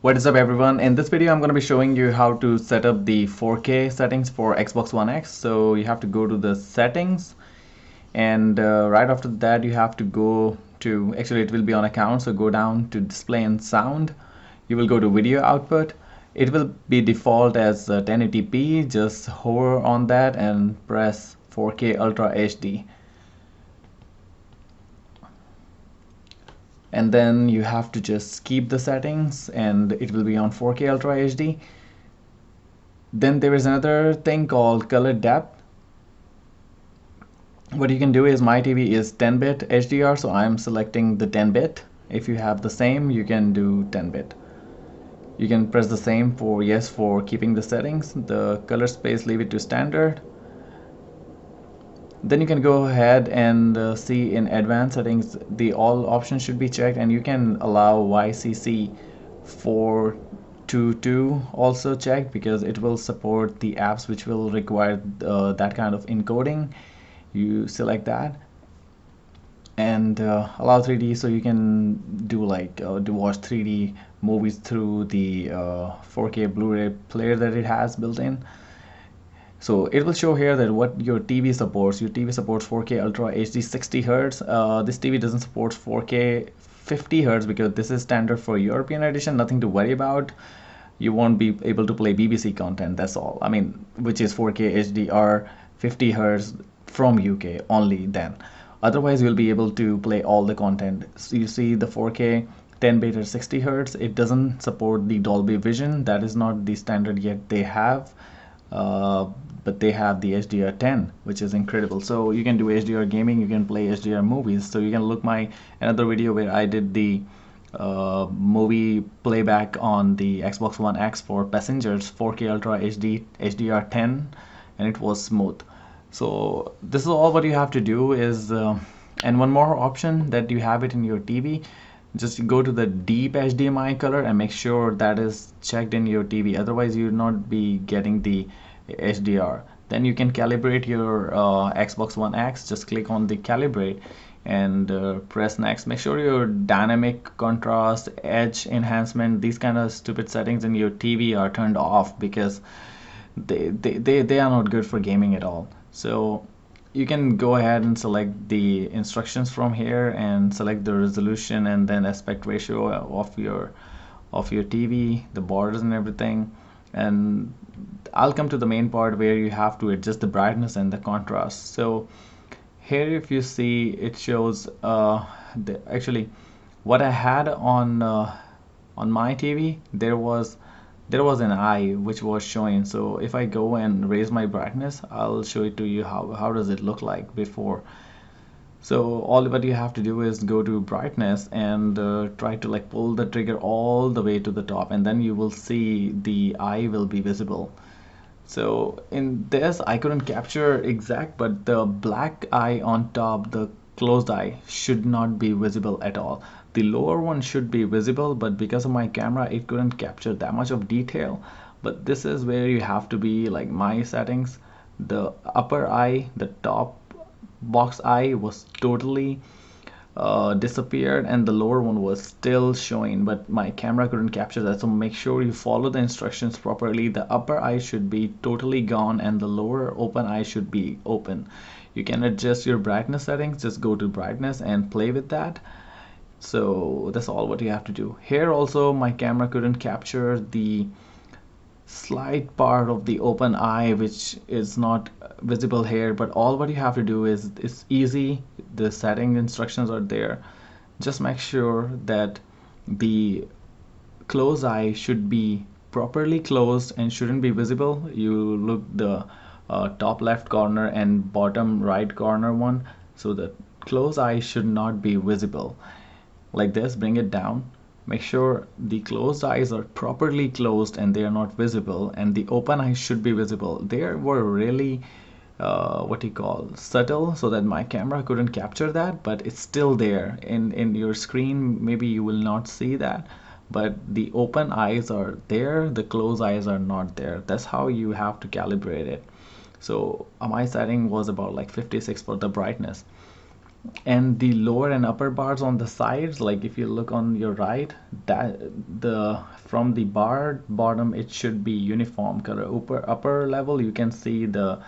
What is up everyone? In this video I'm going to be showing you how to set up the 4K settings for Xbox One X. So you have to go to the settings and right after that you have to go to, actually it will be on account, so go down to display and sound. You will go to video output. It will be default as 1080p. Just hover on that and press 4K Ultra HD. And then you have to just keep the settings and it will be on 4K Ultra HD. Then there is another thing called color depth. What you can do is, my TV is 10-bit HDR, so I'm selecting the 10-bit. If you have the same, you can do 10-bit. You can press the same for yes for keeping the settings. The color space, leave it to standard. Then you can go ahead and see in advanced settings the all options should be checked, and you can allow YCC 422 also checked because it will support the apps which will require that kind of encoding. You select that and allow 3D, so you can do like to watch 3D movies through the 4K Blu-ray player that it has built in. So it will show here that what your TV supports. Your TV supports 4K Ultra HD 60 Hz. This TV doesn't support 4K 50 Hz because this is standard for European edition. Nothing to worry about. You won't be able to play BBC content, that's all. I mean, which is 4K HDR 50 Hz from UK only then. Otherwise, you'll be able to play all the content. So you see the 4K 10-bit or 60 Hz. It doesn't support the Dolby Vision. That is not the standard yet they have. But they have the HDR10, which is incredible. So you can do HDR gaming, you can play HDR movies. So you can look my another video where I did the movie playback on the Xbox One X for Passengers 4K Ultra HD HDR10, and it was smooth. So this is all what you have to do is, and one more option that you have it in your TV. Just go to the deep HDMI color and make sure that is checked in your TV. Otherwise, you'll not be getting the HDR. Then you can calibrate your Xbox One X. Just click on the calibrate and press next. Make sure your dynamic contrast, edge enhancement, these kind of stupid settings in your TV are turned off because they are not good for gaming at all. So you can go ahead and select the instructions from here and select the resolution and then aspect ratio of your TV, the borders and everything. And I'll come to the main part where you have to adjust the brightness and the contrast. So here, if you see, it shows actually what I had on my TV. There was an eye which was showing. So if I go and raise my brightness, I'll show it to you how does it look like before. So all what you have to do is go to brightness and try to like pull the trigger all the way to the top, and then you will see the eye will be visible. So in this I couldn't capture exact, but the black eye on top, the closed eye, should not be visible at all. The lower one should be visible, but because of my camera it couldn't capture that much of detail. But this is where you have to be like my settings. The upper eye, the top box eye, was totally disappeared and the lower one was still showing, but my camera couldn't capture that. So make sure you follow the instructions properly. The upper eye should be totally gone and the lower open eye should be open. You can adjust your brightness settings. Just go to brightness and play with that. So that's all what you have to do. Here also my camera couldn't capture the slight part of the open eye which is not visible here, but all what you have to do is, it's easy. The setting instructions are there. Just make sure that the closed eye should be properly closed and shouldn't be visible. You look the top left corner and bottom right corner one, so the closed eye should not be visible. Like this, bring it down. Make sure the closed eyes are properly closed and they are not visible, and the open eyes should be visible. They were really what you call subtle, so that my camera couldn't capture that, but it's still there in your screen. Maybe you will not see that, but the open eyes are there, the closed eyes are not there. That's how you have to calibrate it. So my setting was about like 56 for the brightness. And the lower and upper bars on the sides, like if you look on your right, that the from the bar bottom it should be uniform color. Upper level you can see the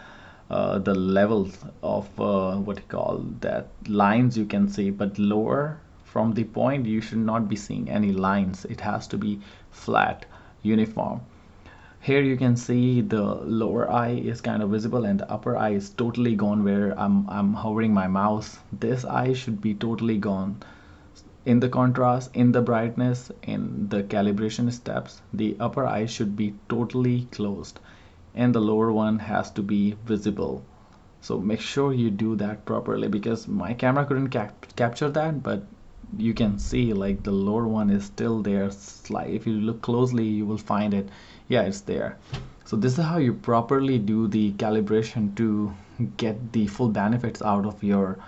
levels of what you call that lines you can see, but lower from the point you should not be seeing any lines. It has to be flat, uniform. Here you can see the lower eye is kind of visible and the upper eye is totally gone where I'm hovering my mouse. This eye should be totally gone. In the contrast, in the brightness, in the calibration steps, the upper eye should be totally closed and the lower one has to be visible. So make sure you do that properly, because my camera couldn't capture that, but you can see like the lower one is still there. If you look closely you will find it. Yeah, it's there. So this is how you properly do the calibration to get the full benefits out of your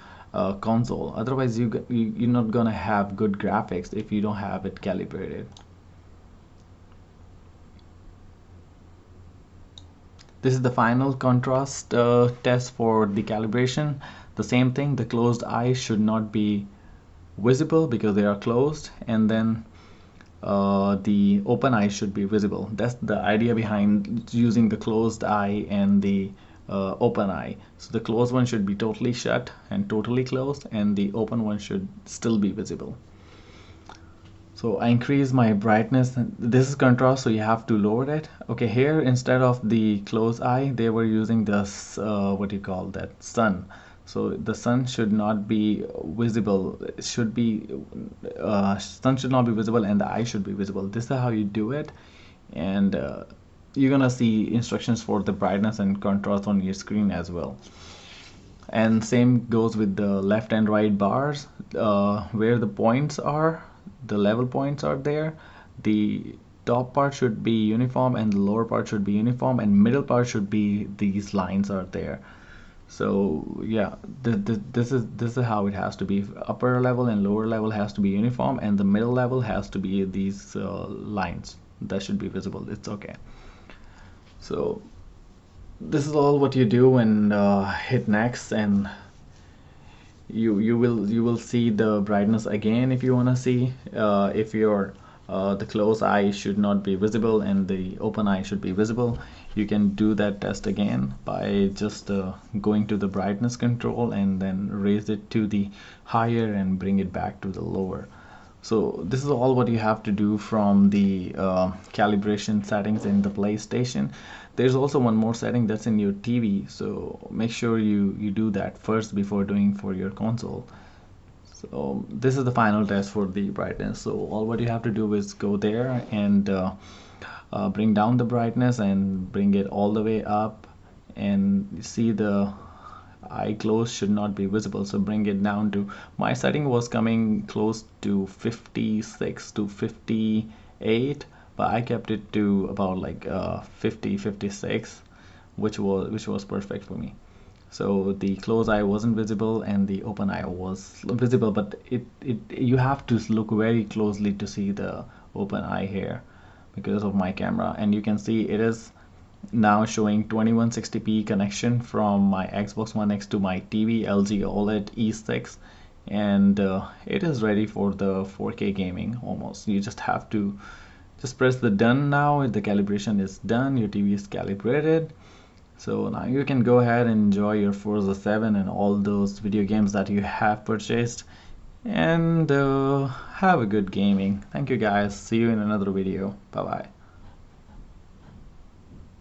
console. Otherwise you're not gonna have good graphics if you don't have it calibrated. This is the final contrast test for the calibration. The same thing, the closed eyes should not be visible because they are closed, and then the open eye should be visible. That's the idea behind using the closed eye and the open eye. So the closed one should be totally shut and totally closed, and the open one should still be visible. So I increase my brightness. This is contrast, so you have to lower it. Okay, here instead of the closed eye they were using this what do you call that, sun. So the sun should not be visible. It should be sun should not be visible and the eye should be visible. This is how you do it, and you're gonna see instructions for the brightness and contrast on your screen as well. And same goes with the left and right bars. Where the points are, the level points are there, the top part should be uniform and the lower part should be uniform, and middle part should be these lines are there. So yeah, this is how it has to be. Upper level and lower level has to be uniform, and the middle level has to be these lines that should be visible. It's okay. So this is all what you do, and hit next, and you will see the brightness again if you want to see if your the closed eye should not be visible and the open eye should be visible. You can do that test again by just going to the brightness control and then raise it to the higher and bring it back to the lower. So this is all what you have to do from the calibration settings in the PlayStation. There's also one more setting that's in your TV, so make sure you do that first before doing for your console. So this is the final test for the brightness. So all what you have to do is go there and bring down the brightness and bring it all the way up, and you see the eye close should not be visible, so bring it down to, my setting was coming close to 56 to 58, but I kept it to about like 50 56, which was perfect for me. So the closed eye wasn't visible and the open eye was visible, but you have to look very closely to see the open eye here because of my camera. And you can see it is now showing 2160p connection from my Xbox One X to my TV LG OLED E6, and it is ready for the 4K gaming almost. You just have to just press the done now. The calibration is done, your TV is calibrated. So now you can go ahead and enjoy your Forza 7 and all those video games that you have purchased, and have a good gaming. Thank you guys, see you in another video. Bye bye.